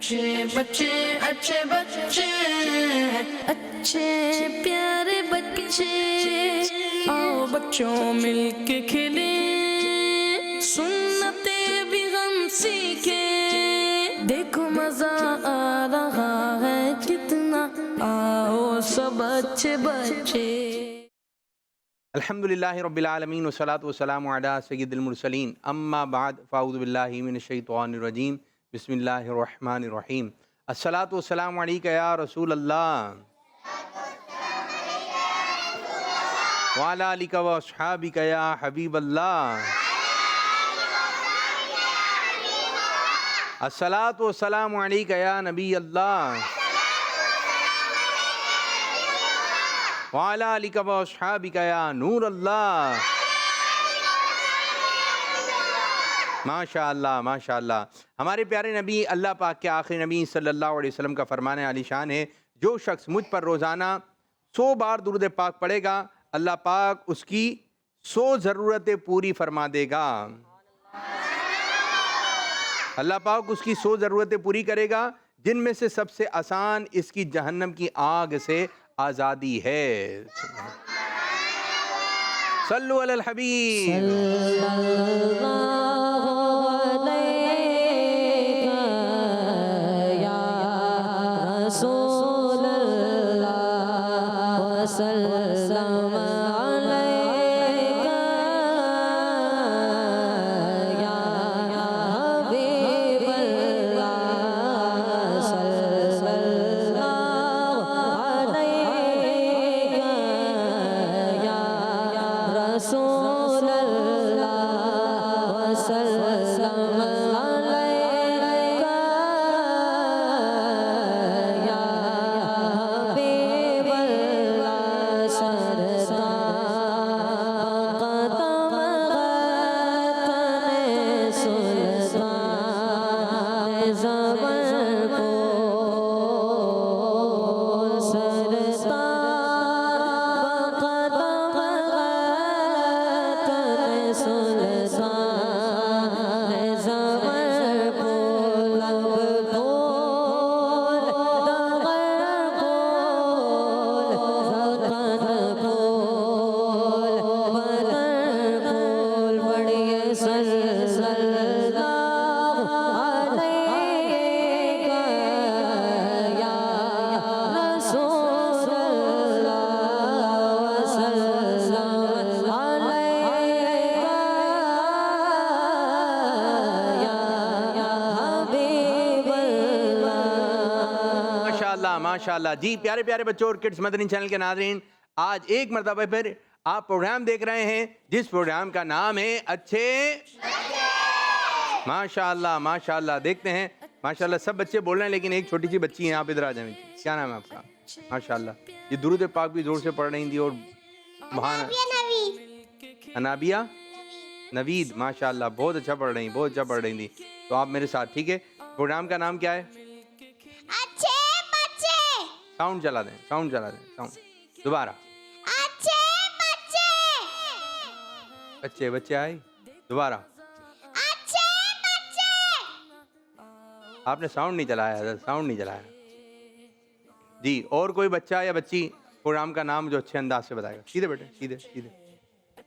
अच्छे बच्चे अच्छे बच्चे अच्छे प्यारे बच्चे आओ बच्चों मिलके खेले सुन्नते भी हम सीखे देखो मजा आ रहा है कितना आओ सब अच्छे बच्चे। अल्हम्दुलिल्लाहि रब्बिल आलमीन वस्सलातु वस्सलामु अला सय्यिदिल मुरसलीन अम्मा बाद फ़अऊज़ु बिल्लाहि मिनश शैतानिर रजीम बिस्मिल्लाहिर रहमानिर रहीम अस्सलातु वस्सलामु अलैका या रसूल अल्लाह व अला आलिका व अस्हाबिका या हबीब अल्लाह अस्सलातु वस्सलामु अलैका या नबी अल्लाह वाला अलिका व अस्हाबिका या नूर अल्लाह। माशाअल्लाह माशाअल्लाह। हमारे प्यारे नबी अल्लाह पाक के आखिरी नबी सल्लल्लाहु अलैहि वसल्लम का फरमान आलीशान है, जो शख्स मुझ पर रोज़ाना 100 बार दुरूद पाक पढ़ेगा अल्लाह पाक उसकी 100 ज़रूरतें पूरी फरमा देगा। अल्लाह पाक उसकी 100 ज़रूरतें पूरी करेगा, जिनमें से सबसे आसान इसकी जहन्नम की आग से आज़ादी है। सल्लु अलल हबीब। माशाअल्लाह जी। प्यारे प्यारे बच्चों और किड्स मदनी चैनल के नाज़रीन, आज एक मरतबा फिर आप प्रोग्राम देख रहे हैं जिस प्रोग्राम का नाम है अच्छे। माशाअल्लाह माशाअल्लाह। देखते हैं माशाअल्लाह सब बच्चे बोल रहे हैं, लेकिन एक छोटी सी बच्ची है, आप इधर आ जाएं। क्या नाम है आपका? माशाअल्लाह, ये दुरूद पाक भी जोर से पढ़ रही थी और वहाँ अनाबिया नवीद माशाअल्लाह बहुत अच्छा पढ़ रही, बहुत अच्छा पढ़ रही थी। तो आप मेरे साथ, ठीक है? प्रोग्राम का नाम क्या है? साउंड चला दें, साउंड चला दें, साउंड दोबारा। अच्छे बच्चे। बच्चे बच्चे आए दोबारा। अच्छे बच्चे। आपने साउंड नहीं चलाया, साउंड नहीं चलाया जी। और कोई बच्चा या बच्ची प्रोग्राम का नाम जो अच्छे अंदाज से बताएगा? सीधे बेटे, सीधे सीधे।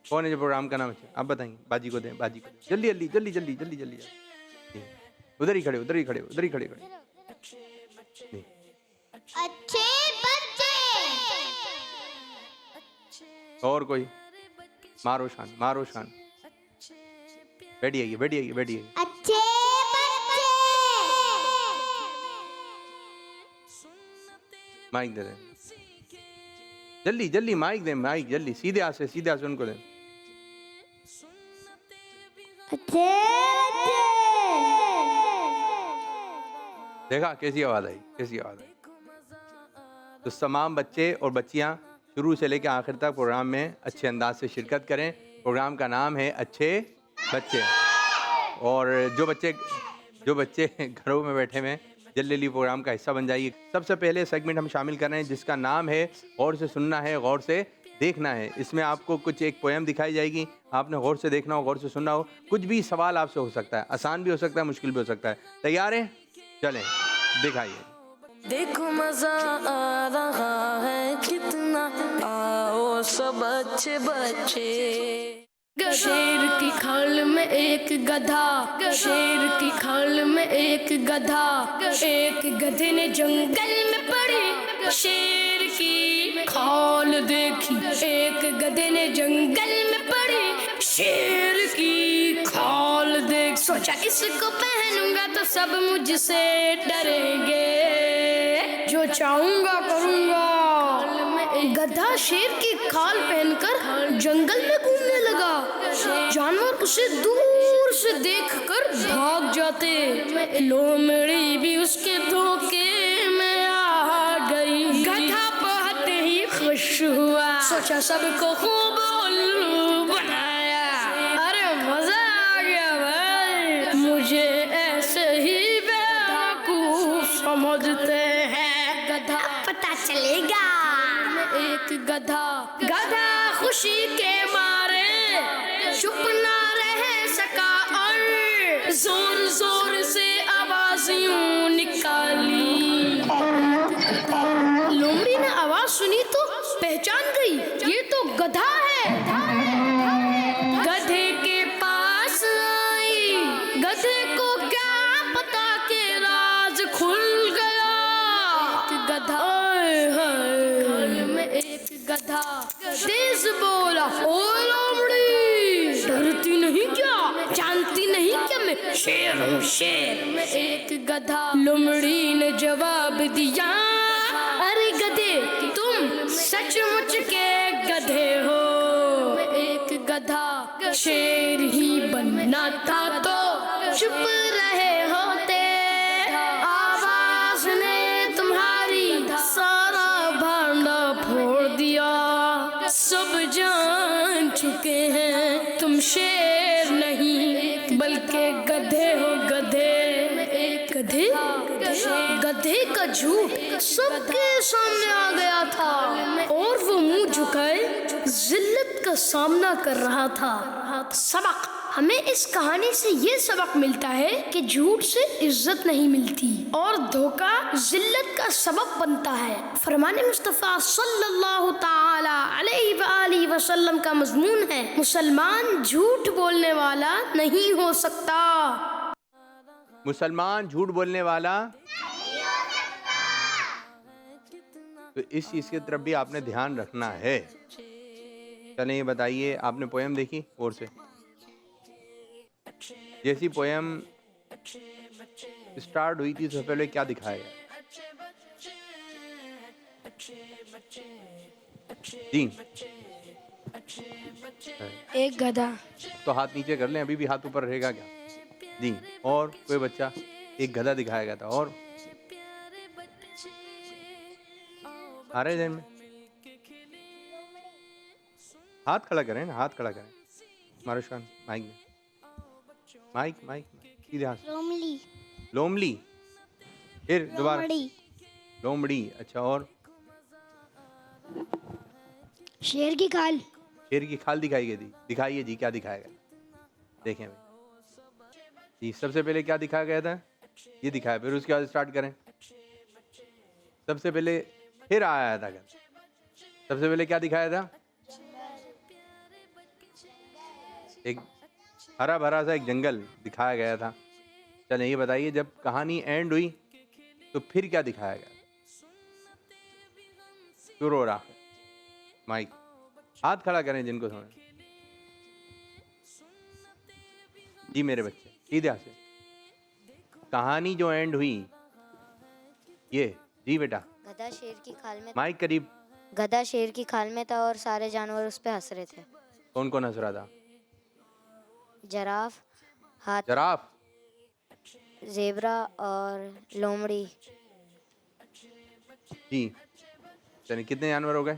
कौन है जो प्रोग्राम का नाम अच्छा आप बताएंगे? बाजी को दें, बाजी को दें। जल्दी जल्दी जल्दी जल्दी जल्दी जल्दी। उधर ही खड़े, उधर ही खड़े, उधर ही खड़े खड़े। अच्छे बच्चे। और कोई? मारो शान, मारो शान। बैठिए, बैठिए, बैठिए। अच्छे बच्चे। माइक दे दें, जल्दी जल्दी माइक दें, माइक जल्दी। सीधे हाथ से, सीधे हाथ से उनको दें। अच्छे बच्चे। देखा कैसी आवाज आई, कैसी आवाज आई? तो तमाम बच्चे और बच्चियां शुरू से लेकर आखिर तक प्रोग्राम में अच्छे अंदाज से शिरकत करें। प्रोग्राम का नाम है अच्छे बच्चे। और जो बच्चे घरों में बैठे हुए जल्दी जल्दी प्रोग्राम का हिस्सा बन जाइए। सबसे पहले सेगमेंट हम शामिल कर रहे हैं जिसका नाम है गौर से सुनना है, गौर से देखना है। इसमें आपको कुछ एक पोएम दिखाई जाएगी, आपने गौर से देखना हो, गौर से सुनना हो। कुछ भी सवाल आपसे हो सकता है, आसान भी हो सकता है, मुश्किल भी हो सकता है। तैयार हैं? चलें दिखाइए। देखो मजा आ रहा है कितना, आओ सब अच्छे बच्चे। शेर की खाल में एक गधा, शेर की खाल में एक गधा, एक गधे ने जंगल में पड़ी शेर की खाल देखी, एक गधे ने जंगल में पड़ी शेर की खाल देख, सोचा इसको पहनूंगा तो सब मुझसे डरेंगे, जो चाहूंगा करूंगा। गधा शेर की खाल पहनकर जंगल में घूमने लगा, जानवर उसे दूर से देखकर भाग जाते, लोमड़ी भी उसके धोखे में आ गई। गधा बहुत ही खुश हुआ, सोचा सबको खूब उल्लू बनाया, अरे मजा आ गया भाई, मुझे ऐसे ही बेवकूफ समझते हैं, गधा पता चलेगा। एक गधा खुशी के मारे चुप ना रह सका और जोर जोर से आवाज यूं निकाली। लोमड़ी ने आवाज सुनी तो पहचान गई, ये तो गधा है। गधे के पास आई, गधे को क्या पता के राज खुल गया। गधा गधा तेज बोला, ओ लोमड़ी डरती नहीं क्या, जानती नहीं क्या मैं शेर हूँ शेर। में एक गधा, लोमड़ी ने जवाब दिया, अरे गधे तुम सचमुच के गधे हो। एक गधा, शेर ही बनना था तो चुप रहे होते, आवाज ने तुम्हारी सारा भांडा फोड़ दिया, सब जान चुके हैं तुम शेर नहीं बल्कि गधे हो गधे। गधे का झूठ सबके सामने आ गया था और वो मुंह झुकाए जिल्लत का सामना कर रहा था। सबक, हमें इस कहानी से ये सबक मिलता है कि झूठ से इज्जत नहीं मिलती और धोखा जिल्लत का सबब बनता है। फरमाने मुस्तफा सल्लल्लाहु ताला अलैहि वसल्लम का मजमून है, मुसलमान झूठ बोलने वाला नहीं हो सकता। मुसलमान झूठ बोलने वाला तो इस चीज की तरफ भी आपने ध्यान रखना है। चलिए ये बताइए, आपने पोयम देखी और से जैसी पोयम स्टार्ट हुई थी, सबसे पहले क्या दिखाया गया? जी, एक गधा। तो हाथ नीचे कर लें, अभी भी हाथ ऊपर रहेगा क्या? जी, और कोई बच्चा? एक गधा दिखाया गया था, और आ रहे जहन में? हाथ खड़ा करें ना, हाथ खड़ा करें। मारुश खान माइक में, माइक सीधे हाथ। लोमड़ी। लोमड़ी, फिर दोबारा लोमड़ी। अच्छा, और शेर की खाल। शेर की खाल दिखाई गई थी। दिखाइए जी, क्या दिखाया गया? देखें भाई जी, सबसे पहले क्या दिखाया गया था? ये दिखाया, फिर उसके बाद स्टार्ट करें। सबसे पहले फिर आया था, सबसे पहले क्या दिखाया था? एक हरा भरा सा एक जंगल दिखाया गया था। चलिए ये बताइए, जब कहानी एंड हुई तो फिर क्या दिखाया गया? शुरू हो रहा है। माइक, हाथ खड़ा करें जिनको समझ। जी मेरे बच्चे, सीधे हाथ से। कहानी जो एंड हुई ये, जी बेटा। गधा शेर की खाल में, माइक करीब। गधा शेर की खाल में था और सारे जानवर उस पे हंस रहे थे। कौन कौन हंस रहा था? जराफ, हाथी, जराफ, जेबरा और लोमड़ी। जी। चलिए कितने जानवर हो गए?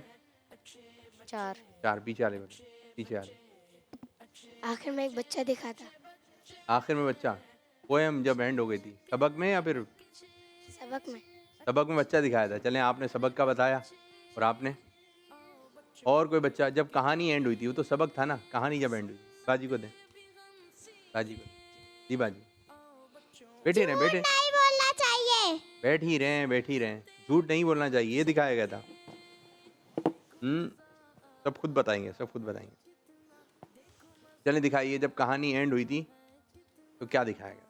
4। पीछे वाले बच्चे, पीछे वाले। आखिर में एक बच्चा दिखा था। आखिर में बच्चा, पोयम जब एंड हो गई थी, सबक में या फिर सबक में? सबक में बच्चा दिखाया था। चलें, आपने सबक का बताया और आपने और कोई बच्चा, जब कहानी एंड हुई थी वो तो सबक था ना, कहानी जब एंड हुई। बाजी को दें, बाजी को। जी बाजी, बैठे रहे, बैठे। नहीं बोलना चाहिए। बैठ ही रहे हैं, बैठ ही रहे हैं, झूठ नहीं बोलना चाहिए, ये दिखाया गया था। सब खुद बताएंगे, सब खुद बताएंगे। चलें दिखाइए, जब कहानी एंड हुई थी तो क्या दिखाया गया।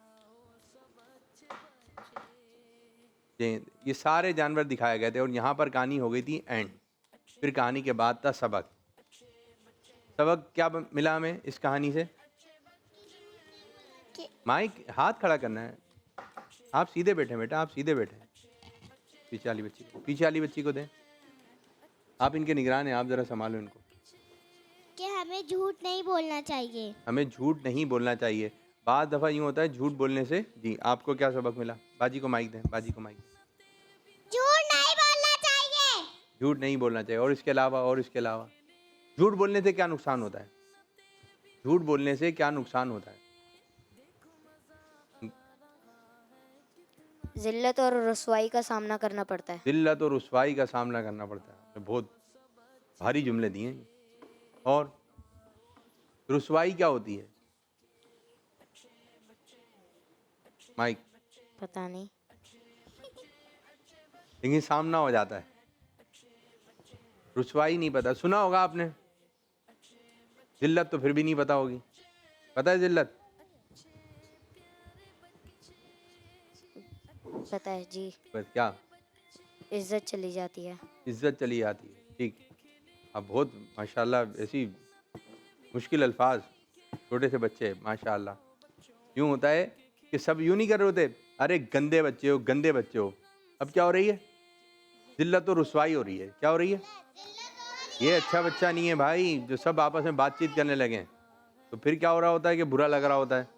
ये सारे जानवर दिखाए गए थे और यहाँ पर कहानी हो गई थी एंड। फिर कहानी के बाद था सबक। सबक क्या मिला हमें इस कहानी से? माइक हाथ खड़ा करना है। आप सीधे बैठे बेटा, आप सीधे बैठे। पीछे वाली बच्ची को, पीछे वाली बच्ची को दें। आप इनके निगरान हैं, आप जरा संभालो इनको। कि हमें झूठ नहीं बोलना चाहिए। हमें झूठ नहीं बोलना चाहिए। बाद दफ़ा यूँ होता है झूठ बोलने से। जी, आपको क्या सबक मिला? बाजी को माइक दें, बाजी को माइक। झूठ नहीं बोलना चाहिए। झूठ नहीं बोलना चाहिए। और इसके अलावा, और इसके अलावा झूठ बोलने से क्या नुकसान होता है? झूठ बोलने से क्या नुकसान होता है? जिल्लत और रुसवाई का सामना करना पड़ता है। जिल्लत और रुसवाई का सामना करना पड़ता है। बहुत भारी जुमले दिए हैं। और रुसवाई क्या होती है? माइक। पता नहीं। लेकिन सामना हो जाता है। रुसवाई नहीं पता, सुना होगा आपने। जिल्लत तो फिर भी नहीं पता होगी। पता है जिल्लत? पता है जी। बस क्या? इज्जत चली जाती है। इज्जत चली जाती है। ठीक। अब बहुत माशाल्लाह ऐसी मुश्किल अल्फाज, छोटे से बच्चे माशाल्लाह। यूँ होता है कि सब यूँ नहीं कर रहे होते, अरे गंदे बच्चे हो, गंदे बच्चे हो। अब क्या हो रही है? जिल्लत और रुसवाई हो रही है। क्या हो रही है? ये अच्छा बच्चा नहीं है भाई, जो सब आपस में बातचीत करने लगे। तो फिर क्या हो रहा होता है कि बुरा लग रहा होता है।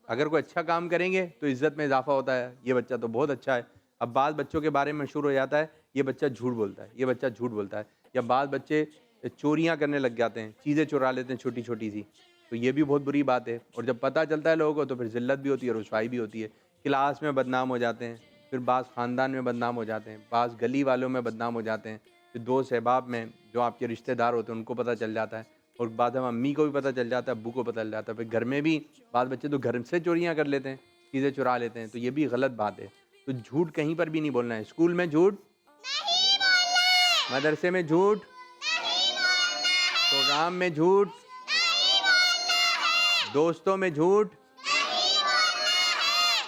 अगर कोई अच्छा काम करेंगे तो इज़्ज़त में इजाफा होता है, ये बच्चा तो बहुत अच्छा है। अब बाद बच्चों के बारे में मशहूर हो जाता है, ये बच्चा झूठ बोलता है, ये बच्चा झूठ बोलता है। या बाद बच्चे चोरियां करने लग जाते हैं, चीज़ें चुरा लेते हैं छोटी छोटी सी। तो ये भी बहुत बुरी बात है। और जब पता चलता है लोगों को तो फिर जिल्लत भी होती है, रुसवाई भी होती है। क्लास में बदनाम हो जाते हैं, फिर बाज़ ख़ानदान में बदनाम हो जाते हैं, बाज़ गली वालों में बदनाम हो जाते हैं, फिर दोस्त अहबाब में जो आपके रिश्तेदार होते हैं उनको पता चल जाता है। और बाद में अम्मी को भी पता चल जाता है, अब्बू को पता चल जाता है। फिर घर में भी बाद बच्चे तो घर से चोरियां कर लेते हैं, चीज़ें चुरा लेते हैं। तो ये भी गलत बात है। तो झूठ कहीं पर भी नहीं बोलना है। स्कूल में झूठ नहीं बोलना है। मदरसे में झूठ नहीं बोलना है। प्रोग्राम में झूठ नहीं बोलना है। दोस्तों में झूठ नहीं बोलना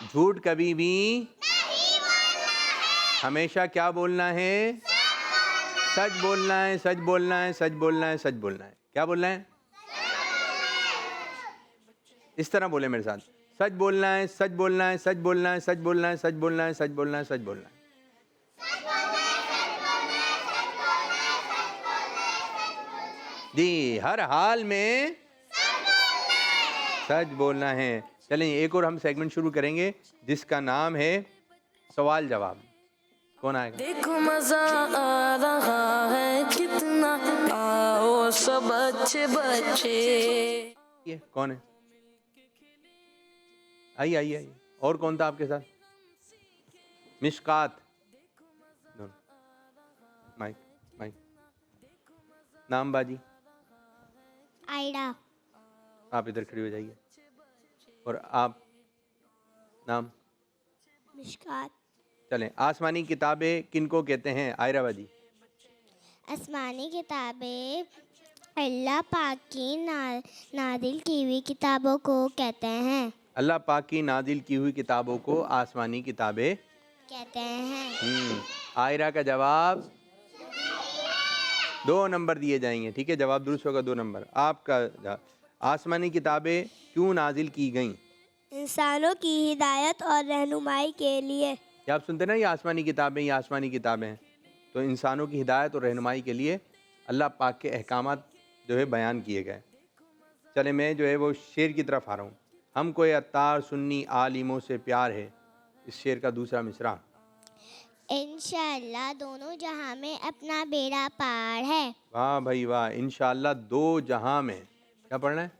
है। झूठ कभी भी नहीं बोलना है। हमेशा क्या बोलना है? सच बोलना है, सच बोलना है, सच बोलना है, सच बोलना है। क्या बोलना है? इस तरह बोले मेरे साथ, सच बोलना है, सच बोलना है, सच बोलना है, सच बोलना है, सच बोलना है, सच बोलना है, सच बोलना है। जी, हर हाल में सच बोलना है। चलें एक और हम सेगमेंट शुरू करेंगे जिसका नाम है सवाल जवाब। कौन आएगा? देखो मजा आ रहा है कितना, आओ सब अच्छे बच्चे। ये कौन है? आइए आइए आइए। और कौन था आपके साथ? मिशकात। Mike mike. नाम बाजी। आयडा। आप इधर खड़ी हो जाइए। और आप? नाम? मिशकात। चलें, आसमानी किताबें किनको कहते हैं? आयरा बाजी। आसमानी किताबें अल्लाह पाक की नादिल की हुई किताबों को कहते हैं। अल्लाह पाक की नाजिल की हुई किताबों को आसमानी किताबें कहते हैं। आयरा का जवाब 2 नंबर दिए जाएंगे। ठीक है, जवाब दुरुस्त होगा 2 नंबर। आपका आसमानी किताबें क्यों नाजिल की गईं? इंसानों की हिदायत और रहनुमाई के लिए। क्या आप सुनते ना, ये आसमानी किताबें, ये आसमानी किताबें हैं। तो इंसानों की हिदायत और रहनुमाई के लिए अल्लाह पाक के अहकामात जो है बयान किए गए। चले मैं जो है वो शेर की तरफ आ रहा हूँ। हमको ये अत्तार सुन्नी आलिमों से प्यार है। इस शेर का दूसरा मिसरा। इंशाअल्लाह दोनों जहां में अपना बेड़ा पार है। वाह भाई वाह। इंशाअल्लाह 2 जहां में, क्या पढ़ना है?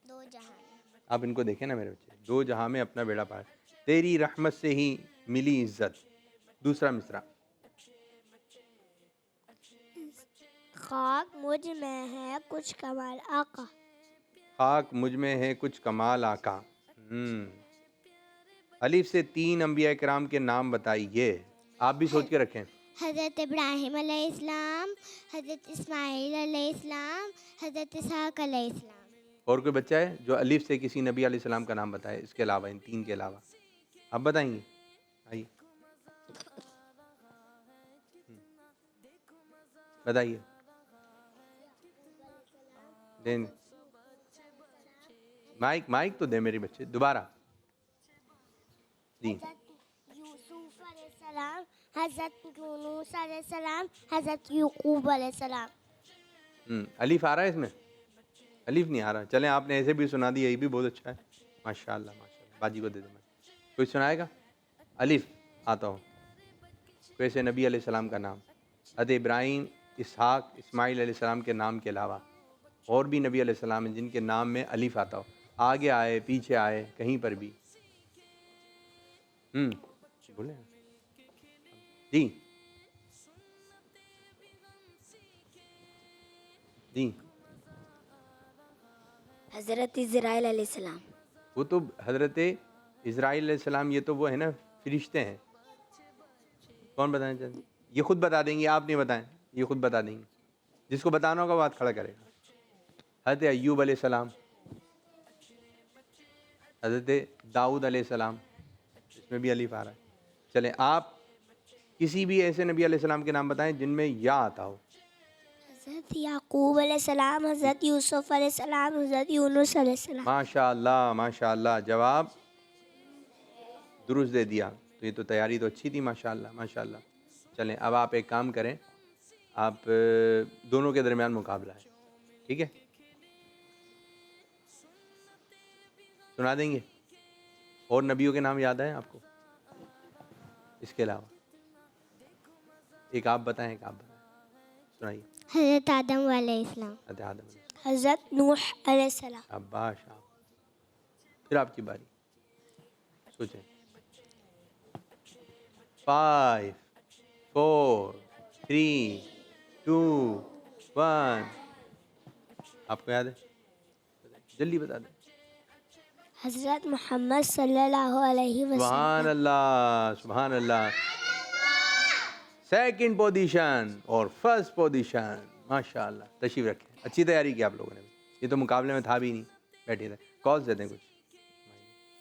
2 जहां में। आप इनको देखें ना मेरे बच्चे, 2 जहां में अपना बेड़ा पार, तेरी रहमत से ही मिली इज्जत। दूसरा मिसरा। खाक मुझ में है कुछ कमाल आका। खाक मुझ में है कुछ कमाल आका। अलीफ से 3 अंबिया किराम के नाम बताइए। आप भी सोच के रखें। हज़रत इब्राहिम अलैहिस्सलाम, हज़रत इस्माइल अलैहिस्सलाम, हज़रत इसहाक़ अलैहिस्सलाम। और कोई बच्चा है जो अलीफ से किसी नबी अलैहिस्सलाम का नाम बताए, इसके अलावा, इन 3 के अलावा? आप बताएंगे? आइए बताइए। दें माइक तो दे मेरे बच्चे। दोबारा जी। यूसुफ अलैहिस्सलाम, हज़रत यूनुस अलैहिस्सलाम, हज़रत याकूब अलैहिस्सलाम। अलीफ आ रहा है इसमें? अलीफ नहीं आ रहा। चलें, आपने ऐसे भी सुना दिया, ये भी बहुत अच्छा है। माशाल्लाह माशाल्लाह। बाजी को दे दो। कोई सुनाएगा? अलीफ आता हो कोई ऐसे नबी अलैहिस्सलाम का नाम, हज़रत इब्राहीम, इसहाक, इस्माइल अलैहिस्सलाम के नाम के अलावा और भी नबी अलैहिस्सलाम हैं जिनके नाम में अलीफ आता हो, आगे आए पीछे आए कहीं पर भी। बोले जी जी। हज़रत इज़राइल अलैहिस्सलाम। वो तो हज़रत इज़राइल अलैहिस्सलाम, ये तो वो है ना, फरिश्ते हैं। कौन बताना चाहते? ये खुद बता देंगे, आप नहीं बताएं, ये खुद बता देंगे। जिसको बताना होगा बात खड़ा करेगा। हज़रत अय्यूब अलैहिस्सलाम, हज़रत दाऊद अलैहिस्सलाम, इसमें भी अलीफ आ रहा है। चलें, आप किसी भी ऐसे नबी अलैहिस्सलाम के नाम बताएं जिनमें या आता हो। हज़रत याकूब अलैहिस्सलाम, हज़रत यूसुफ अलैहिस्सलाम, हज़रत यूनुस अलैहिस्सलाम। माशाअल्लाह माशाअल्लाह, जवाब दुरुस्त दे दिया। तो ये तो तैयारी तो अच्छी थी, माशाअल्लाह माशाअल्लाह। चलें, अब आप एक काम करें, आप दोनों के दरमियान मुकाबला है, ठीक है? सुना देंगे? और नबियों के नाम याद आए आपको इसके अलावा? एक आप बताएं, एक आप बताएं, सुनाइए। हज़रत आदम अलैहिस्सलाम। हज़रत आदम अलैहिस्सलाम। हज़रत नूह अलैहिस्सलाम। शाबाश आप। फिर आपकी बारी, सोचें। 5 4 3 2 1। आपको याद है? जल्दी बता दें। हज़रत मोहम्मद सल्लल्लाहु अलैहि सुभान वसल्लम। अल्लाह सुभान अल्लाह। सेकंड पोजीशन और फर्स्ट पोजीशन, माशाअल्लाह। तशरीफ रखें, अच्छी तैयारी की आप लोगों ने। ये तो मुकाबले में था भी नहीं, बैठे रहे। कॉल दे दें कुछ।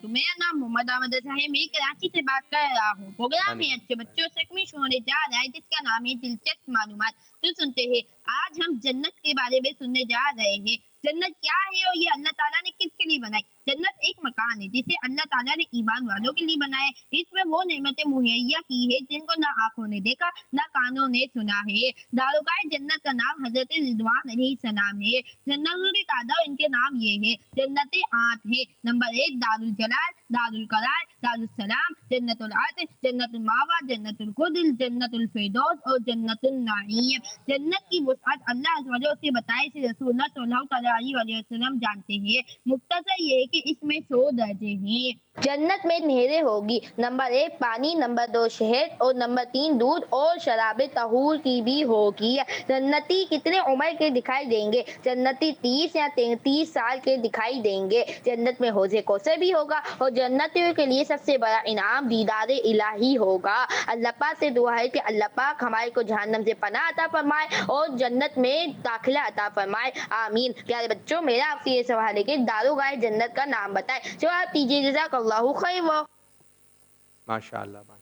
तो मेरा नाम मोहम्मद अहमद है, मैं कराची से बात कर रहा हूँ। प्रोग्राम में अच्छे बच्चों से होने जा रहा है जिसका नाम है दिलचस्प मालूमात। तो सुनते हैं, आज हम जन्नत के बारे में सुनने जा रहे हैं। जन्नत क्या है और ये अल्लाह ताला ने किसके लिए बनाई? जन्नत एक मकान है जिसे अल्लाह ताला ने ईमान वालों के लिए बनाया। इसमें वो नेमतें मुहैया की है जिनको ना आंखों ने देखा ना कानों ने सुना है। दारोगाए जन्नत का नाम हजरत रिजवान अलैहिस्सलाम है। जन्नतों के तादाद इनके नाम ये है। जन्नतें 8 है। नंबर 1 दारुल जलाल, दारुल करार, दारुल सलाम, जन्नतुल आतिश, जन्नतुल मावा, जन्नतुल खुल्द, जन्नतुल फिरदौस और जन्नतुल नईम। जन्नत की वुसअत अल्लाह वजह से बताए से रसूलुल्लाह सल्लल्लाहु अलैहि वसल्लम जानते हैं। मुख्तसर ये है कि इसमें 100 दर्जे हैं। जन्नत में नहरें होगी। नंबर 1 पानी, नंबर 2 शहद और नंबर 3 दूध और शराबे तहूर की भी होगी। जन्नती कितने उम्र के दिखाई देंगे? जन्नती 30 या 33 साल के दिखाई देंगे। जन्नत में हौज़े कौसर भी होगा और जन्नतियों के लिए सबसे बड़ा इनाम दीदार इलाही होगा। अल्लाह पाक से दुआ है कि अल्लाह पाक हमारे को जहन्नम से पनाह अता फरमाए और जन्नत में दाखिला अता फरमाए, आमीन। प्यारे बच्चों, मेरा आपसे ये सवाल है कि दारोगाए जन्नत का नाम बताएं। जवाब दीजिए। जज़ाकल्लाहु खैर। माशाअल्लाह माशाअल्लाह।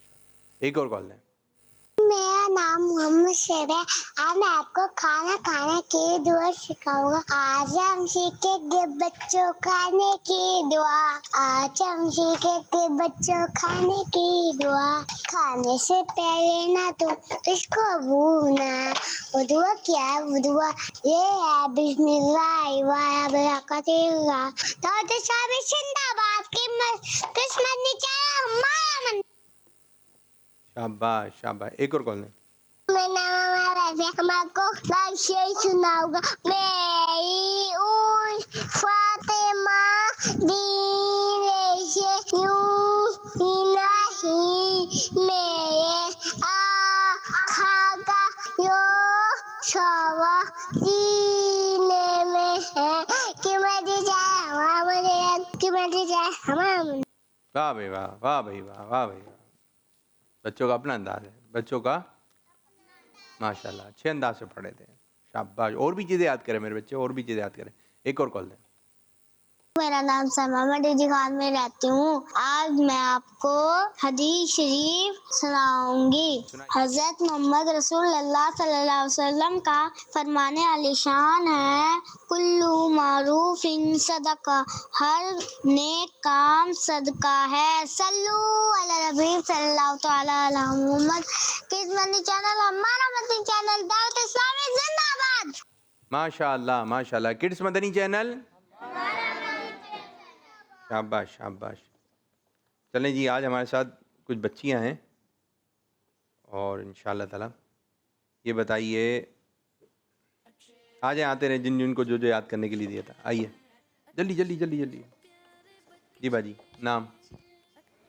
एक और कॉल दें। मेरा नाम मोहम्मद शेर है। आज मैं आपको खाना खाने की दुआ सिखाऊंगा। आज हम सीखेंगे बच्चों खाने की दुआ। आज हम सीखेंगे बच्चों खाने की दुआ। खाने से पहले ना तो इसको भूलना। वो दुआ क्या है? वो दुआ ये है, बिस्मिल्लाह व बरकातुल्लाह। तो साबित जिंदाबाद की किस्मत निचारा हमारा मन। शाबाश शाबाश। एक और कॉल दें। मैं आपको शेर सुनाऊंगा। मेरी उन फातिमा दीने से यूं ही नहीं, मेरे आका का यो सवा दीने में है कि मैं जाए हमारा कि मैं जाए हमारा। वाह भाई वाह, वाह भाई वाह, वाह भाई वाह। बच्चों का अपना अंदाज है, बच्चों का माशाल्लाह अच्छे अंदाज से पढ़े थे। शाबाश। और भी चीज़ें याद करें मेरे बच्चे, और भी चीज़ें याद करें। एक और कॉल दें। मेरा नाम सलमा, मैं डीजी खान में रहती हूँ। आज मैं आपको हदीस शरीफ सुनाऊंगी। हजरत मोहम्मद रसूलुल्लाह सल्लल्लाहु अलैहि वसल्लम का फरमाने आलिशान है, कुल्लू मारूफिन सदका, हर नेक काम सदका है। सल्लू अला नबी सल्लल्लाहु तआला अला मुहम्मद। किस मदनी चैनल, हमारा मदनी चैनल दावत इस्लामी जिंदाबाद। माशाल्लाह माशाल्लाह। किड्स मदनी चैनल, शाबाश शाबाश। चलें जी, आज हमारे साथ कुछ बच्चियां हैं और इंशाल्लाह ताला ये बताइए, आ जाए, आते रहे जिन जिनको जो जो याद करने के लिए दिया था। आइए जल्दी जल्दी जल्दी जल्दी। जी बाजी, नाम?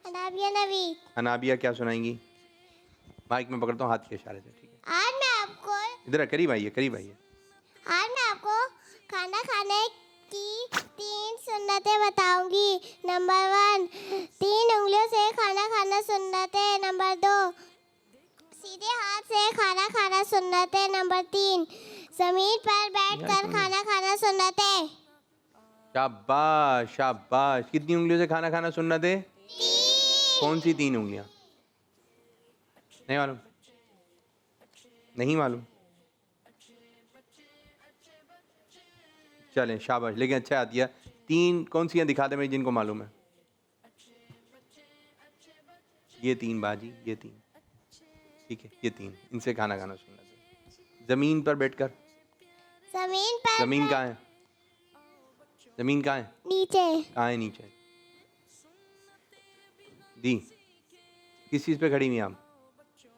अनाबिया नबी। अनाबिया, क्या सुनाएंगी? माइक में पकड़ता हूँ हाथ के इशारे से, ठीक है? आज मैं आपको इधर करीब आइए, करीब आइए। आज मैं आपको खाना खाने की 3 सुन्नतें बताऊंगी। नंबर 1, 3 उंगलियों से खाना खाना सुन्नत है। नंबर 2, सीधे हाथ से खाना खाना सुन्नत है। नंबर 3, जमीन पर बैठकर खाना खाना सुन्नत है। शाबाश शाबाश। कितनी उंगलियों से खाना खाना सुन्नत है? कौन सी 3 उंगलियां? नहीं मालूम? नहीं मालूम? चलें शाबाश, लेकिन अच्छा याद किया। 3 कौन सी दिखा दे मेरे जिनको मालूम है। ये 3 बाजी, ये 3, ठीक है, ये 3, इनसे खाना खाना सुनना है। जमीन पर बैठकर, जमीन पर, जमीन कहाँ है? जमीन कहाँ है? नीचे। कहाँ है नीचे? दी, किस चीज़ पे खड़ी हुई आप?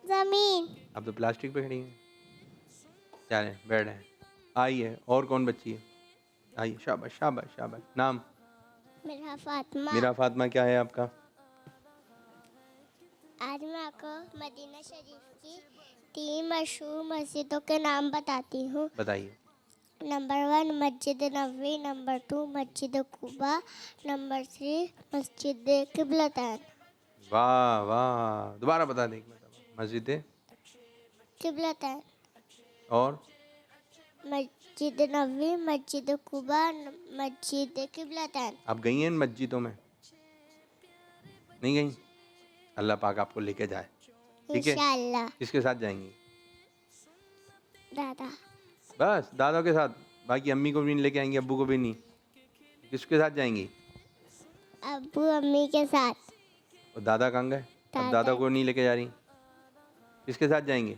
जमीन। आप तो प्लास्टिक पे खड़ी हैं। चलें बैठ हैं। आइए, और कौन बच्ची है? आइए, शाबाश शाबाश शाबाश। नाम? मेरा फातिमा। मेरा फातिमा, क्या है आपका? आज मैं आपको मदीना शरीफ की 3 मशहूर मस्जिदों के नाम बताती हूँ। बताइए। नंबर 1 मस्जिद नबवी, नंबर 2 मस्जिद कुबा, नंबर 3 मस्जिद किबलतैन। वाह वाह, दोबारा बता दें एक मिनट। मस्जिद किबलतैन, और मस्जिद नबवी, मस्जिद कुबा, मस्जिद किबलतैन। आप गई हैं इन मस्जिदों में? नहीं गई? अल्लाह पाक आपको लेके जाए, ठीक है? इंशाअल्लाह। किसके साथ जाएंगी? दादा। बस दादा के साथ? बाकी अम्मी को भी नहीं लेके आएंगी, अब्बू को भी नहीं? किसके साथ जाएंगी? अब्बू अम्मी के साथ। और दादा कहाँ गए? अब दादा। दादा को नहीं लेके जा रही? किसके साथ जाएंगे?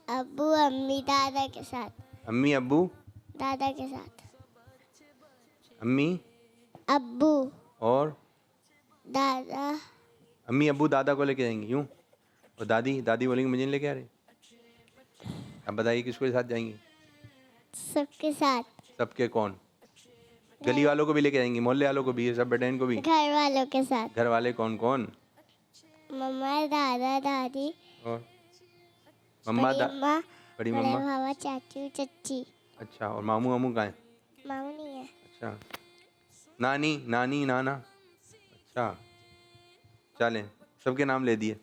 अब्बू अम्मी दादा के साथ। अम्मी अब्बू? दादा के साथ। अम्मी अब्बू और दादा। अम्मी अब्बू दादा को लेके जाएंगी यूँ, और दादी दादी बोलेंगी मुझे नहीं लेके आ रहे। अब बताइए किसके साथ जाएंगी? सबके साथ। सबके कौन? गली वालों को भी लेके जाएंगी, मोहल्ले वालों को भी, ये सब बेटे को भी? घर वालों के साथ। घर वाले कौन कौन? मम्मा, दादा, दादी, और मम्मा, बड़ी अम्मा, बड़ी बड़े मम्मा। भावा, चाचू, चच्ची। अच्छा, और मामू मामू कहाँ हैं? मामू नहीं है। अच्छा, नानी नानी नाना? अच्छा, चलें, सबके नाम ले दिए।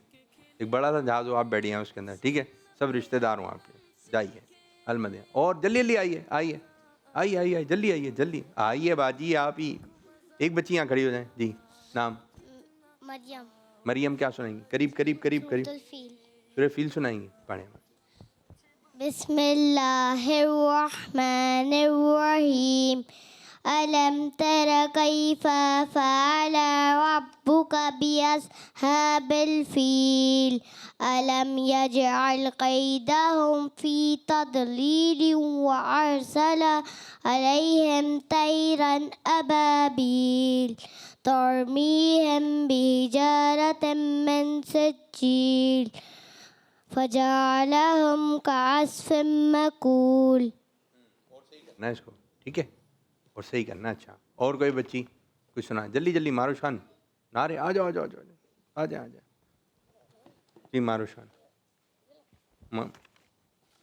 एक बड़ा सा जहाज हो, आप बैठिए हैं उसके अंदर, ठीक है? सब रिश्तेदार हूँ आपके, जाइए अलमदिया। और जल्दी जल्दी आइए, आइए आइए आइए आइए, जल्दी आइए, जल्दी आइए बाजी। आप ही एक बच्ची यहाँ खड़ी हो जाए। जी, नाम? मरियम। मरियम, क्या सुनाएंगी? करीब करीब करीब करीब। फील। सूरह फील सुनाएंगी, पढ़ें। बिस्मिल्लाहिर्रहमानिर्रहीम। अलम तर कैफा फ़अल रब्बुका बिअस्हाबिल फील। अलम यजअल कैदहुम फी तदलील व अरसल अलैहिम तैरन अबाबील तरमीहिम बिहिजारतिम मिन सिज्जील फजअलहुम कअस्फिम मकूल। और सही करना है इसको, ठीक है? और सही करना। अच्छा, और कोई बच्ची कुछ सुना? जल्दी जल्दी मारो शान, नारे आ जाओ आ जाओ आ जाओ, आ जाए आ जाए। जी मारो शान,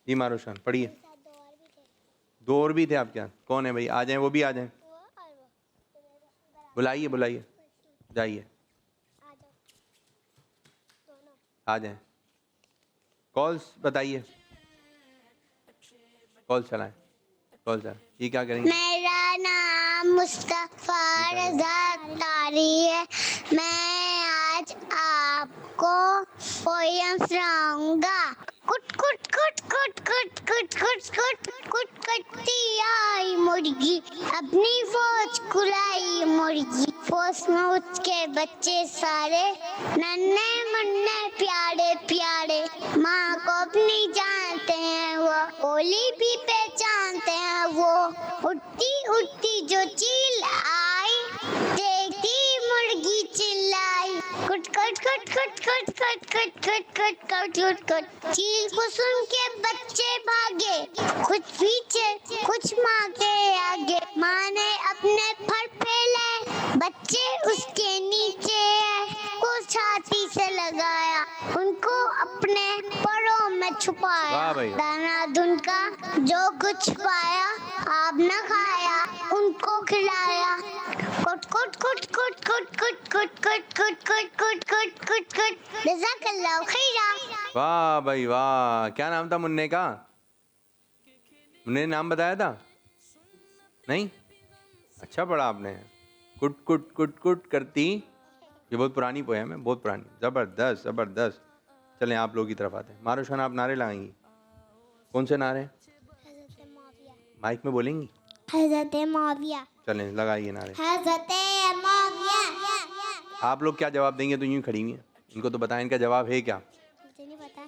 जी मारो शान, पढ़िए। 2 और भी थे आपके यहाँ? कौन है भाई? आ जाएं, वो भी आ जाएं। बुलाइए बुलाइए, जाइए। आ जाएं। कॉल्स बताइए, कॉल चलाएं, कॉल चलाएं। ये क्या करेंगे? मेरा नाम मुस्तफा रज़ा तारी है। मैं आज आपको पोयम सुनाऊंगा। कुट कुट कुट कुट कुट कुट कुट कुट कुट करती आई मुर्गी, अपनी फौज कुलाई मुर्गी। फौज में उसके बच्चे सारे, नन्हे मुन्ने प्यारे प्यारे। माँ को अपनी जानते हैं वो, बोली भी पहचानते हैं वो। उठती उठती जो चील आई, देखती मुर्गी चिल्लाई। कुट कुट कुट कुट कुट कुट कुट कुट कुट कुट कुट कुट। चील को सुन के बच्चे भागे, कुछ पीछे कुछ माँ के आगे। माँ ने अपने फर फैलाए, बच्चे उसके नीचे को छाती से लगाया, उनको अपने परों में छुपाया। वाह भाई। दाना धुन का जो कुछ पाया, आप न खाया उनको खिलाया। कुट कुट कुट कुट कुट कुट कुट कुट कुट कुट कुट कुट कुट कुट। जज़ाकल्लाह खैरा। वाह भाई वाह। क्या नाम था मुन्ने का? मुन्ने ने नाम बताया था? नहीं? अच्छा पढ़ा आपने। कुट कुट कुट कुट करती, ये बहुत पुरानी पोएम है, बहुत पुरानी। ज़बरदस्त ज़बरदस्त। चलें आप लोग की तरफ आते हैं। मारुशान आप नारे लगाएंगी। कौन से नारे? माइक में बोलेंगी? हज़रत मुआविया, चलें लगाइए नारे। हज़रत मुआविया। आप लोग क्या जवाब देंगे? तो यूँ खड़ी हुई हैं, इनको तो बताएं इनका जवाब है क्या। मुझे नहीं पता।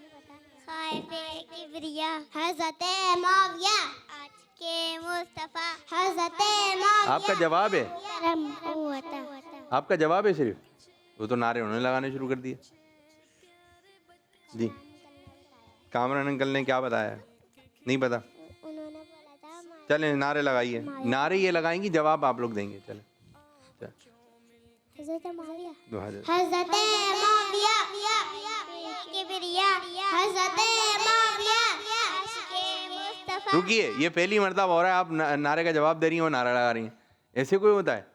खाइफे किबरिया हज़रत मुआविया, आज के मुस्तफा हज़रत मुआविया। आपका जवाब है? करम हुआ। आपका जवाब है सिर्फ? वो तो नारे उन्होंने लगाने शुरू कर दिए जी। कामरान अंकल ने क्या बताया? नहीं पता। उन्होंने बोला था चलें नारे लगाइए। नारे ये लगाएंगी, जवाब आप लोग देंगे। चलें चल। हज़रत मुआविया, दो हाथ। हज़रत मुआविया किबरिया, हज़रत मुआविया आज के मुस्तफा। रुकिए, ये पहली मर्तबा हो रहा है आप नारे का जवाब दे रही हैं और नारा लगा रही हैं। ऐसे कोई होता है?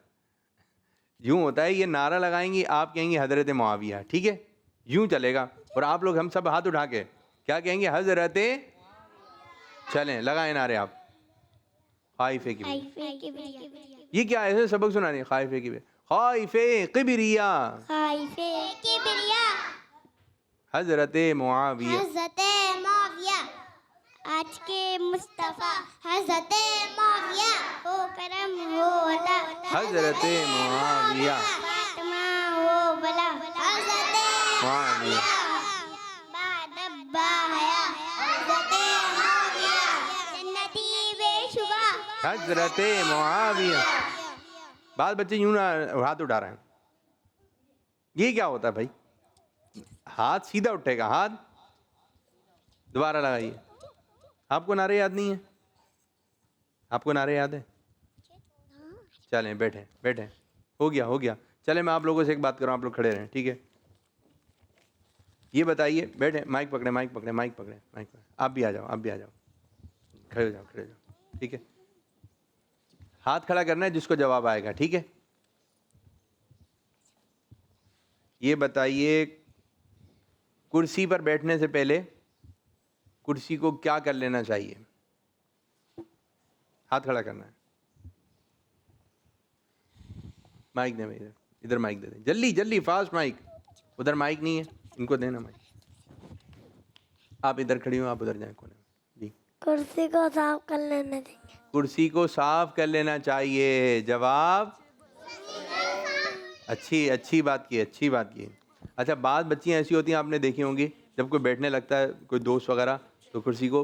यूं होता है, ये नारा लगाएंगी, आप कहेंगी हजरत मुआविया, ठीक है? यूं चलेगा। और आप लोग हम सब हाथ उठा के क्या कहेंगे? हजरत। चलें लगाएं नारे आप। खाइफे की ये क्या ऐसे सबक सुना रही है? खाइफे की खाइफे किबरिया, खाइफे किबरिया, हजरत मुआविया, हज़रत मुआविया आज के मुस्तफा, हज़रत मुआविया हो करम हो अता, हजरत मुआविया, फातिमा हो भला, हज़रत मुआविया, बादब्बा हया, हज़रत मुआविया जन्नती बेशुबा, हजरत मुआविया। बाल बच्चे यूं ना हाथ उठा रहे हैं, ये क्या होता है भाई? हाथ सीधा उठेगा, हाथ दोबारा लगाइए। आपको नारे याद नहीं है? आपको नारे याद है? चलें बैठे बैठे, हो गया हो गया। चलें मैं आप लोगों से एक बात कर रहा हूँ, आप लोग खड़े रहें, ठीक है? ये बताइए, बैठे, माइक पकड़े माइक पकड़े माइक पकड़े माइक पकड़े। आप भी आ जाओ, आप भी आ जाओ, खड़े हो जाओ खड़े हो जाओ, ठीक है? हाथ खड़ा करना है जिसको जवाब आएगा, ठीक है? ये बताइए, कुर्सी पर बैठने से पहले कुर्सी को क्या कर लेना चाहिए? हाथ खड़ा करना है। माइक दे, इधर इधर माइक दे दे, जल्दी जल्दी फास्ट माइक। उधर माइक नहीं है, इनको देना माइक। आप इधर खड़ी हो, आप उधर जाएं कोने में जी। कुर्सी को साफ कर लेने देंगे। कुर्सी को साफ कर लेना चाहिए। जवाब अच्छी बात की, अच्छी बात की। अच्छा, बात बच्चियाँ ऐसी होती हैं, आपने देखी होंगी, जब कोई बैठने लगता है, कोई दोस्त वगैरह, तो कुर्सी को,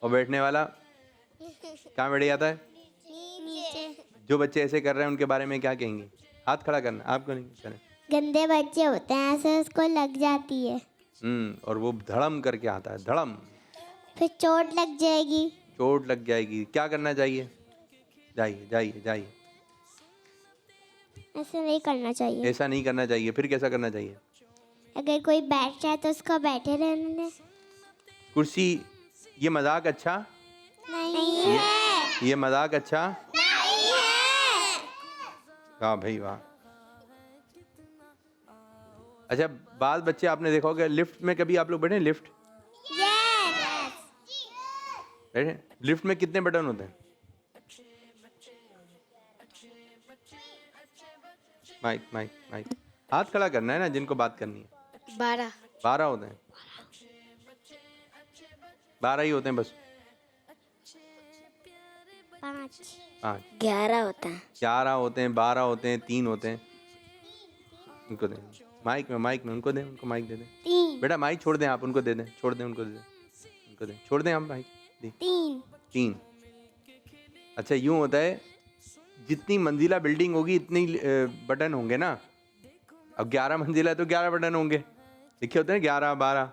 और बैठने वाला कहाँ बैठ जाता है? नीचे। जो बच्चे ऐसे कर रहे हैं उनके बारे में क्या कहेंगे? हाथ खड़ा करना, आपको नहीं। चलें। गंदे बच्चे होते हैं, ऐसे उसको लग जाती है, और वो धड़म करके आता है, धड़म, फिर चोट लग जाएगी। चोट लग जाएगी। क्या करना चाहिए? जाइए जाइए जाइए। ऐसे नहीं करना चाहिए। ऐसा नहीं करना चाहिए। फिर कैसा करना चाहिए? अगर कोई बैठ जाए तो उसको बैठे रहने दें। कुर्सी, ये मजाक अच्छा? नहीं है, ये मजाक अच्छा? नहीं है। वाह भाई वाह। अच्छा, बाद बच्चे आपने देखा होगा लिफ्ट में, कभी आप लोग बैठे हैं लिफ्ट? बैठे? लिफ्ट में कितने बटन होते हैं? माइक माइक माइक, हाथ खड़ा करना है ना जिनको बात करनी है। 12। 12 होते हैं, 12 ही होते हैं बस। 5 5 11 होता है। 11 होते हैं, 12 होते हैं, 3 होते हैं। उनको दें माइक में उनको दें, उनको माइक दे दें। 3 बेटा माइक छोड़ दें आप, उनको दे दें, छोड़ दें, उनको दे दें, उनको दें, छोड़ दें आप माइक। 3 अच्छा, यूं होता है जितनी मंजिला बिल्डिंग होगी इतनी बटन होंगे ना। अब 11 मंजिला है तो 11 बटन होंगे, लिखे होते हैं 11 12,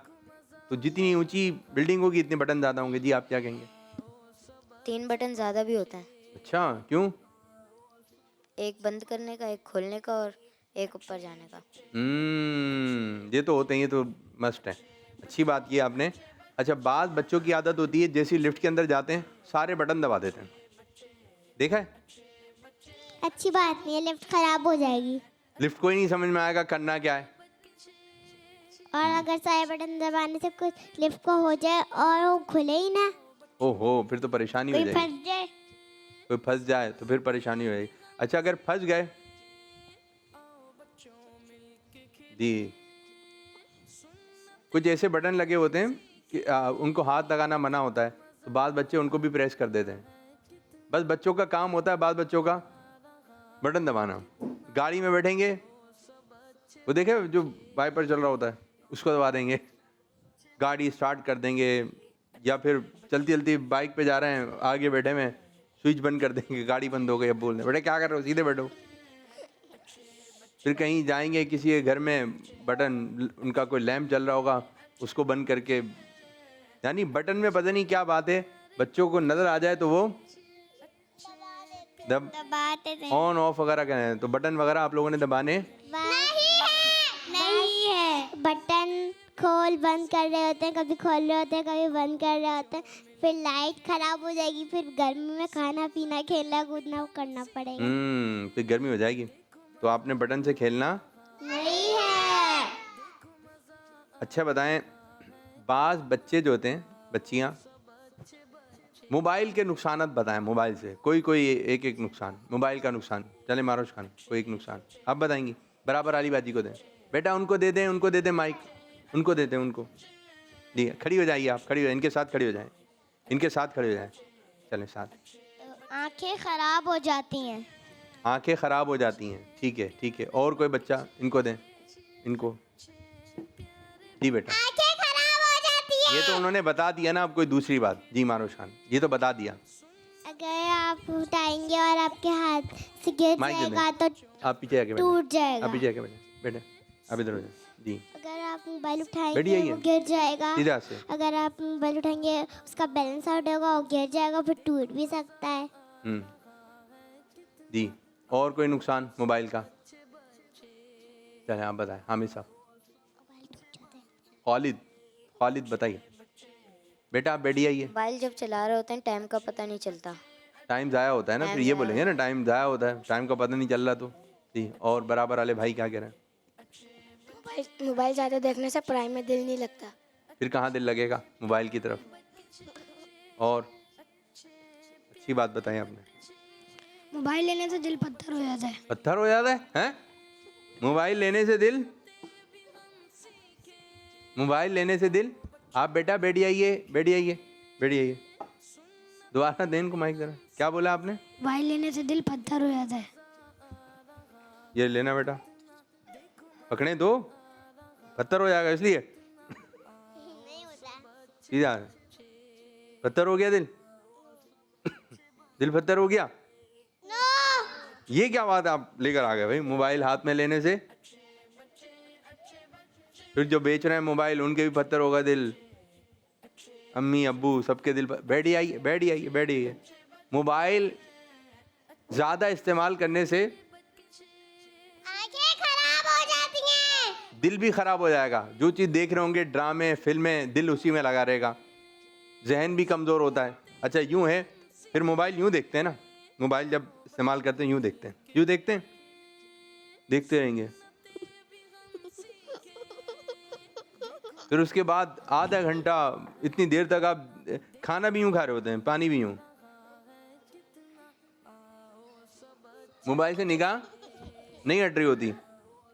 तो जितनी ऊंची बिल्डिंग होगी इतने बटन ज़्यादा होंगे। जी आप क्या कहेंगे? 3 बटन ज़्यादा भी होता है। अच्छा, क्यों? एक बंद करने का, एक खोलने का और एक ऊपर जाने का। ये तो होते हैं, ये तो मस्ट है। अच्छी बात की आपने। अच्छा, बाद बच्चों की आदत होती है जैसे लिफ्ट के अंदर जाते हैं सारे बटन दबा देते हैं, देखा है? अच्छी बात नहीं है, लिफ्ट खराब हो जाएगी। लिफ्ट को ही नहीं समझ में आएगा करना क्या है। और अगर सारे बटन दबाने से कुछ लिफ्ट को हो जाए और वो खुले ही ना, ओहो, फिर तो परेशानी हो कोई जाएगी। फंस जाए। कोई फंस जाए तो फिर परेशानी हो जाएगी। अच्छा, अगर फंस गए जी, कुछ ऐसे बटन लगे होते हैं कि उनको हाथ लगाना मना होता है, तो बाद बच्चे उनको भी प्रेस कर देते हैं। बस बच्चों का काम होता है, बाद बच्चों का बटन दबाना। गाड़ी में बैठेंगे, वो देखे जो वाइपर चल रहा होता है उसको दबा देंगे, गाड़ी स्टार्ट कर देंगे। या फिर चलती चलती बाइक पे जा रहे हैं, आगे बैठे में स्विच बंद कर देंगे, गाड़ी बंद हो गई। अब बोल रहे बेटे क्या कर रहे हो, सीधे बैठो। फिर कहीं जाएंगे किसी के घर में, बटन उनका कोई लैंप चल रहा होगा उसको बंद करके, यानी बटन में पता नहीं क्या बात है, बच्चों को नजर आ जाए तो वो दबाते थे। ऑन ऑफ वगैरह करें। तो बटन वगैरह आप लोगों ने दबाने नहीं है। बटन खोल बंद कर रहे होते हैं, कभी खोल रहे होते हैं, कभी बंद कर रहे होते हैं। फिर लाइट खराब हो जाएगी, फिर गर्मी में खाना पीना खेलना कूदना करना पड़ेगा। फिर गर्मी हो जाएगी, तो आपने बटन से खेलना नहीं है। अच्छा बताएं, बाज बच्चे जो होते हैं, बच्चियां, मोबाइल के नुकसानात बताएं। मोबाइल से कोई एक नुकसान, मोबाइल का नुकसान, चले मारोश खान कोई एक नुकसान आप बताएंगी। बराबर वाली बाजी को दें बेटा, उनको दे दें माइक, उनको देते हैं उनको। जी खड़ी हो जाइए आप, खड़ी हो जाए, इनके साथ खड़ी हो जाएं, इनके साथ खड़े हो जाएं, चलें साथ। आंखें खराब हो जाती हैं। आंखें खराब हो जाती हैं, ठीक है ठीक है। और कोई बच्चा, इनको दें, इनको जी बेटा। आंखें खराब हो जाती है। ये तो उन्होंने बता दिया ना, अब कोई दूसरी बात। जी मारोश खान, ये तो बता दिया। अगर आप उठाएंगे और आपके हाथ से गिर माइक दे दें। जाएगा तो आप पीछे आके टूट जाएगा। आप पीछे आके बेटा, आप इधर हो जाए जी। अगर आप मोबाइल बैठी उठाएंगे आइए। वो गिर जाएगा। सीधा से अगर आप मोबाइल उठाएंगे उसका बैलेंस आउट होगा, वो गिर जाएगा, फिर टूट भी सकता है। जी। और कोई नुकसान मोबाइल का? चले आप बताएं, हामिद साहब। खालिद बताइए बेटा, आप बैठी आइए। मोबाइल जब चला रहे होते हैं टाइम का पता नहीं चलता। टाइम ज़ाया होता है ना, टाइम फिर ये ज़ाया बोलेंगे ना टाइम ज़ाया होता है, टाइम का पता नहीं चल रहा तो। जी। और बराबर वाले भाई क्या कह रहे हैं? मोबाइल ज़्यादा देखने से पढ़ाई में दिल नहीं लगता। फिर कहाँ दिल लगेगा मोबाइल की तरफ? और अच्छी बात बताई आपने। मोबाइल लेने से दिल पत्थर हो जाता है। पत्थर हो जाता है, हैं? मोबाइल लेने से दिल, मोबाइल लेने से दिल। आप बेटा बैठी आइए। दोबारा दें इनको माइक जरा। क्या बोला आपने? मोबाइल लेने से दिल पत्थर हो जाता है। ये लेना बेटा, पकड़े दो, पत्थर हो जाएगा इसलिए। नहीं होता। सीधा पत्थर हो गया दिल। दिल पत्थर हो गया। ये क्या बात आप लेकर आ गए भाई, मोबाइल हाथ में लेने से? फिर जो बेच रहे हैं मोबाइल उनके भी पत्थर होगा दिल, अम्मी अब्बू सबके दिल। बैठी आइए। मोबाइल ज़्यादा इस्तेमाल करने से आंखें खराब हो जाती हैं। दिल भी खराब हो जाएगा। जो चीज़ देख रहे होंगे, ड्रामे फिल्में, दिल उसी में लगा रहेगा, जहन भी कमज़ोर होता है। अच्छा यूँ है, फिर मोबाइल यूँ देखते हैं ना, मोबाइल जब इस्तेमाल करते हैं यूँ देखते हैं, देखते रहेंगे। फिर उसके बाद आधा घंटा इतनी देर तक आप खाना भी यूं खा रहे होते हैं, पानी भी यूं। मोबाइल से निगाह नहीं हट रही होती।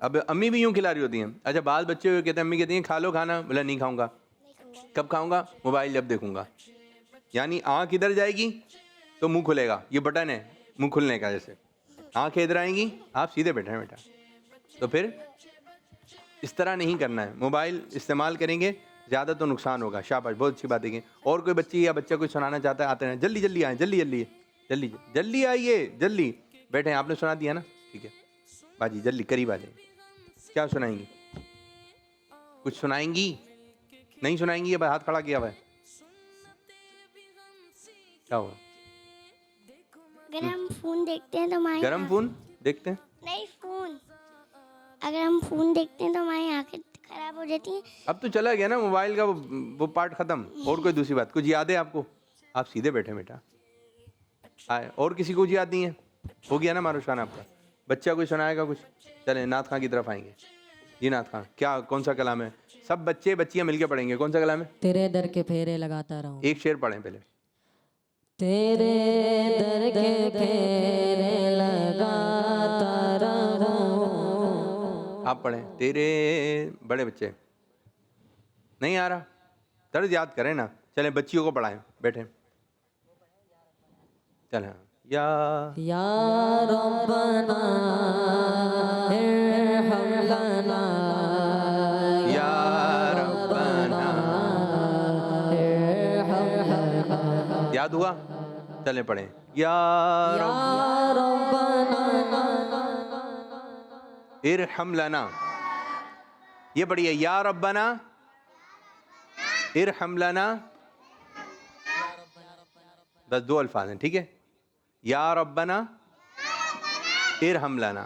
अब अम्मी भी यूं खिला रही होती हैं। अच्छा, बाल बच्चे हुए कहते हैं, अम्मी कहती हैं खा लो खाना, बोला नहीं खाऊंगा। कब खाऊंगा? मोबाइल जब देखूंगा। यानी आँख इधर जाएगी तो मुंह खुलेगा, ये बटन है मुंह खुलने का। जैसे आँखें इधर आएंगी, आप सीधे बैठे हैं बेटा। तो फिर इस तरह नहीं करना है। मोबाइल इस्तेमाल करेंगे ज़्यादा तो नुकसान होगा। शाबाश, बहुत अच्छी बात है। और कोई बच्ची या बच्चा कोई सुनाना चाहता है, आते हैं, जल्दी जल्दी आए, जल्दी जल्दी जल्दी जल्दी आइए, जल्दी बैठे। आपने सुना दिया ना, ठीक है बाजी, जल्दी करीब आ जाइए। क्या सुनाएंगी? कुछ सुनाएंगी? नहीं सुनाएंगी? अब हाथ खड़ा किया हुआ है, क्या हुआ? अगर हम फोन देखते हैं तो हमारी गरम फोन देखते हैं? नहीं, फोन अगर हम फोन देखते हैं तो हमारी आंखें खराब हो जाती हैं। अब तो चला गया ना मोबाइल का वो पार्ट खत्म। और कोई दूसरी बात कुछ याद है आपको? आप सीधे बैठे बेटा। आए, और किसी को कुछ याद नहीं है? हो गया ना मारुशान आपका? बच्चा कोई सुनाएगा कुछ? चले नाथ खां की तरफ आएंगे। जी नाथ खां, क्या कौन सा कलाम है? सब बच्चे बच्चियां मिलके पढ़ेंगे। कौन सा कलाम है? तेरे दर के फेरे लगाता रहूं। एक शेर पढ़ें पहले। तेरे दर के फेरे लगाता रहूं। आप पढ़ें। तेरे बड़े बच्चे नहीं आ रहा, तर्ज याद करें ना। चलें बच्चियों को पढ़ाएं, बैठे चलें। या रब्बना इरहम लना, या रब्बना। याद हुआ? चलें पढ़ें। या रब्बना इरहम लना। ये पढ़िए, या रब्बना इरहम लना। बस 2 अल्फाज हैं, ठीक है। या रब्बना इरहम लना।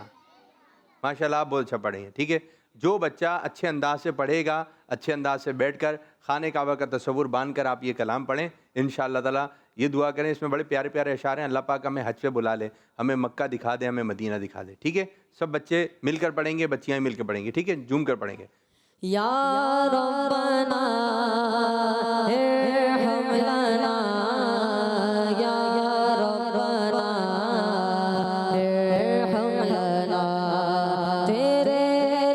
माशाल्लाह, आप बहुत अच्छा पढ़े हैं, ठीक है। जो बच्चा अच्छे अंदाज से पढ़ेगा, अच्छे अंदाज से बैठकर खाने काबा का तस्वुर बांध कर आप ये कलाम पढ़ें, इंशाअल्लाह ताला ये दुआ करें। इसमें बड़े प्यारे प्यारे अशार हैं। अल्लाह पाक हमें हज पे बुला ले, हमें मक्का दिखा दे, हमें मदीना दिखा दे, ठीक है। सब बच्चे मिलकर पढ़ेंगे, बच्चियाँ मिलकर पढ़ेंगे, ठीक है। जूम कर पढ़ेंगे। या रब्बना इरहम लना, या रब्बना इरहम लना। तेरे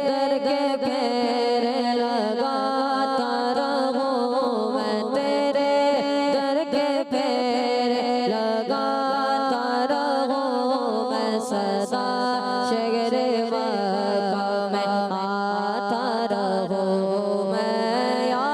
दर के फेरे लगाता रहूं मैं, तेरे दर के फेरे लगाता रहूं मैं, सदा शगरे मक्का में आता रहूं मैं। या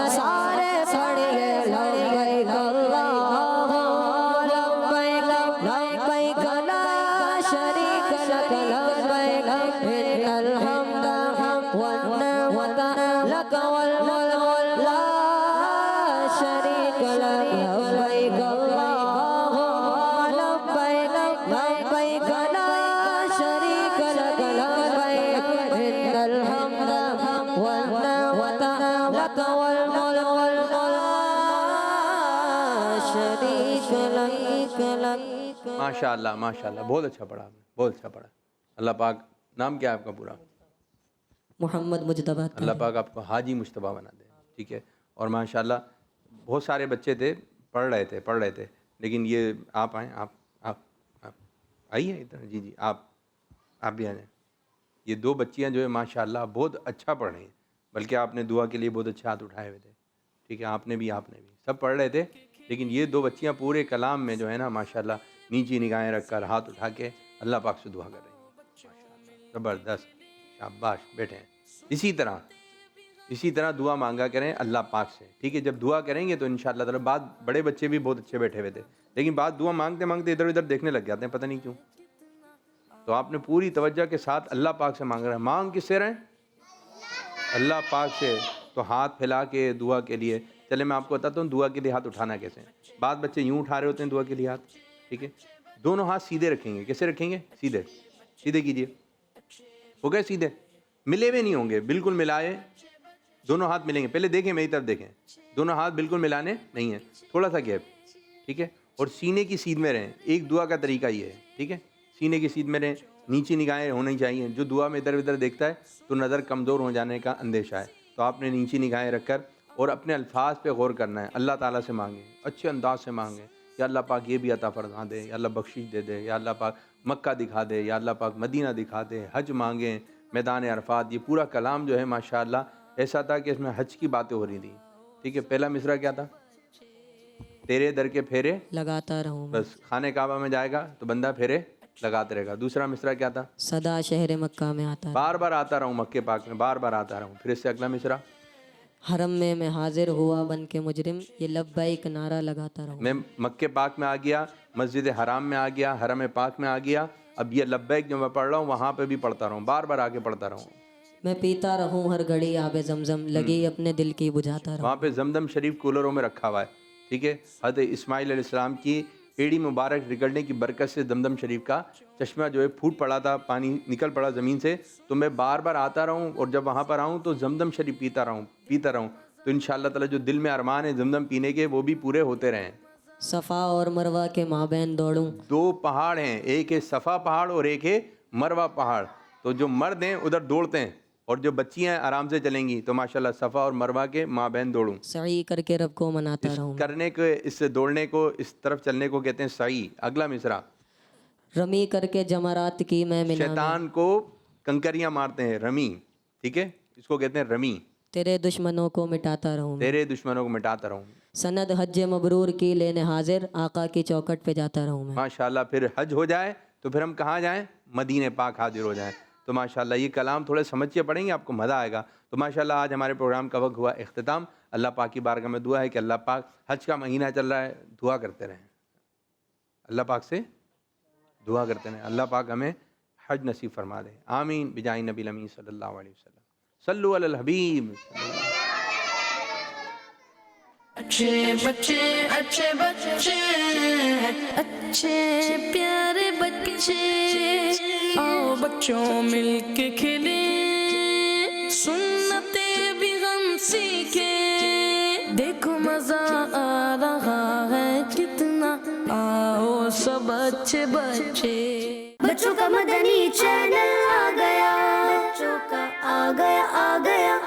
सारे पढ़िए लब्बैक अल्लाहुम्मा लब्बैक लब्बैक ला शरीक लक लब्बैक इन्नल हम्दा वन निअमता लक वल मुल्क ला शरीक लक लब्बैक अल्लाहुम्मा लब्बैक लब्बैक ला शरीक लक लब्बैक इन्नल हम्दा वन निअमता लक वल मुल्क ला शरीक लक। माशाल्लाह माशाल्लाह, बहुत अच्छा पढ़ा आपने, बहुत अच्छा पढ़ा। अल्लाह पाक, नाम क्या है आपका पूरा? मोहम्मद मुजतबा। अल्लाह पाक आपको हाजी मुश्तबा बना दे, ठीक है। और माशाल्लाह बहुत सारे बच्चे थे पढ़ रहे थे, लेकिन ये आप आए, आप आइए इधर, जी जी, आप भी आ जाएं। ये दो बच्चियां जो है माशाल्लाह बहुत अच्छा पढ़ रही हैं, बल्कि आपने दुआ के लिए बहुत अच्छे हाथ उठाए हुए थे, ठीक है। आपने भी सब पढ़ रहे थे, लेकिन ये दो बच्चियां पूरे कलाम में जो है ना माशाल्लाह नीची निगाहें रखकर हाथ उठा के अल्लाह पाक से दुआ कर रही हैं। माशाल्लाह ज़बरदस्त, शाबाश, बैठे हैं। इसी तरह दुआ मांगा करें अल्लाह पाक से, ठीक है। जब दुआ करेंगे तो इंशाअल्लाह ताला, बाद बड़े बच्चे भी बहुत अच्छे बैठे हुए थे, लेकिन बाद दुआ मांगते मांगते इधर उधर देखने लग जाते हैं, पता नहीं क्यों। तो आपने पूरी तवज्जो के साथ अल्लाह पाक से मांग रहे हैं। मांग किससे रहे? अल्लाह पाक से। तो हाथ फैला के दुआ के लिए, चले मैं आपको बताता हूँ दुआ के लिए हाथ उठाना कैसे। बाद बच्चे यूँ उठा रहे होते हैं दुआ के लिए हाथ, ठीक है। दोनों हाथ सीधे रखेंगे। कैसे रखेंगे? सीधे, सीधे कीजिए, हो गए सीधे, मिले हुए नहीं होंगे, बिल्कुल मिलाए, दोनों हाथ मिलेंगे। पहले देखें, मेरी तरफ देखें, दोनों हाथ बिल्कुल मिलाने नहीं है, थोड़ा सा गैप, ठीक है। और सीने की सीध में रहें। एक दुआ का तरीका ये है, ठीक है, सीने की सीध में रहें, नीची निगाहें होनी चाहिए। जो दुआ में इधर उधर देखता है तो नज़र कमज़ोर हो जाने का अंदेशा है, तो आपने नीची निगाहें रखकर और अपने अल्फाज पे गौर करना है। अल्लाह ताला से मांगें, अच्छे अंदाज से मांगें, या अल्लाह पाक ये भी अता फरमा दे, या अल्लाह बख्शिश दे दे, या अल्लाह पाक मक्का दिखा दे, या अल्लाह पाक मदीना दिखा दे, हज मांगें, मैदान अरफात। ये पूरा कलाम जो है माशाअल्लाह ऐसा था कि इसमें हज की बातें हो रही थी, ठीक है। पहला मिसरा क्या था? तेरे दर के फेरे लगाता रहूं, बस खाने काबा में जाएगा तो बंदा फेरे लगाते रहेगा। दूसरा मिसरा क्या था? सदा शहर मक्का में आता, बार बार आता रहूँ, मक्के पाक में बार बार आता रहूँ। फिर इससे अगला मिसरा, हरम में मैं हाजिर हुआ बन के मुजरिम, ये लब्बैक नारा लगाता रहूं। मैं मक्के पाक में आ गया, मस्जिद हराम में आ गया, हरम पाक में आ गया, अब ये लब्बैक जो मैं पढ़ रहा हूँ वहाँ पे भी पढ़ता रहूँ, बार बार आके पढ़ता रहूँ। मैं पीता रहूं हर घड़ी आबे जमजम, लगी अपने दिल की बुझाता रहूं। वहाँ पे जमजम शरीफ कूलरों में रखा हुआ है, ठीक है। हज़रत इस्माइल अलैहिस्सलाम की एड़ी मुबारक निकलने की बरकत से दमदम शरीफ का चश्मा जो है फूट पड़ा था, पानी निकल पड़ा ज़मीन से। तो मैं बार बार आता रहूँ और जब वहाँ पर आऊँ तो जमदम शरीफ पीता रहूँ, तो इंशाअल्लाह ताला जो दिल में अरमान है जमदम पीने के वो भी पूरे होते रहें। सफ़ा और मरवा के माबैन दौड़ूं, दो पहाड़ हैं, एक है सफ़ा पहाड़ और एक है मरवा पहाड़। तो जो मर्द हैं उधर दौड़ते हैं और जो बच्चियाँ आराम से चलेंगी, तो माशाल्लाह सफ़ा और मरवा के माबैन दौड़ूं। सही करके रब को मनाता रहूं। करने को, इस दौड़ने को, इस तरफ चलने को कहते हैं सही। अगला मिसरा, रमी करके जमरात की मैं मिना में, शैतान को कंकरियाँ मारते हैं, रमी, ठीक है, इसको कहते हैं रमी। तेरे दुश्मनों को मिटाता रहूं, तेरे दुश्मनों को मिटाता रहूँ। सनद हज मबरूर की लेने हाजिर, आका की चौखट पे जाता रहूं मैं। माशाल्लाह फिर हज हो जाए तो फिर हम कहाँ जाएं? मदीने पाक हाजिर हो जाएं। तो माशाल्लाह ये कलाम थोड़े समझ के पढ़ेंगे, आपको मज़ा आएगा। तो माशाल्लाह आज हमारे प्रोग्राम का वक्त हुआ इख्तिताम। अल्लाह पाक की बारगाह में दुआ है कि अल्लाह पाक, हज का महीना चल रहा है, दुआ करते रहें, अल्लाह पाक से दुआ करते रहें, अल्लाह पाक हमें हज नसीब फरमा दे। आमीन बिजाई नबी अमीन सल्लल्लाहु अलैहि वसल्लम। सल्लु अलल हबीब। अच्छे बच्चे, अच्छे बच्चे, अच्छे प्यारे बच्चे, आओ बच्चों मिलके खेले, सुन्नते भी हम सीखे, देखो मजा आ रहा है कितना, आओ सब अच्छे बच्चे। बच्चों का मदनी चैनल आ गया, बच्चों का आ गया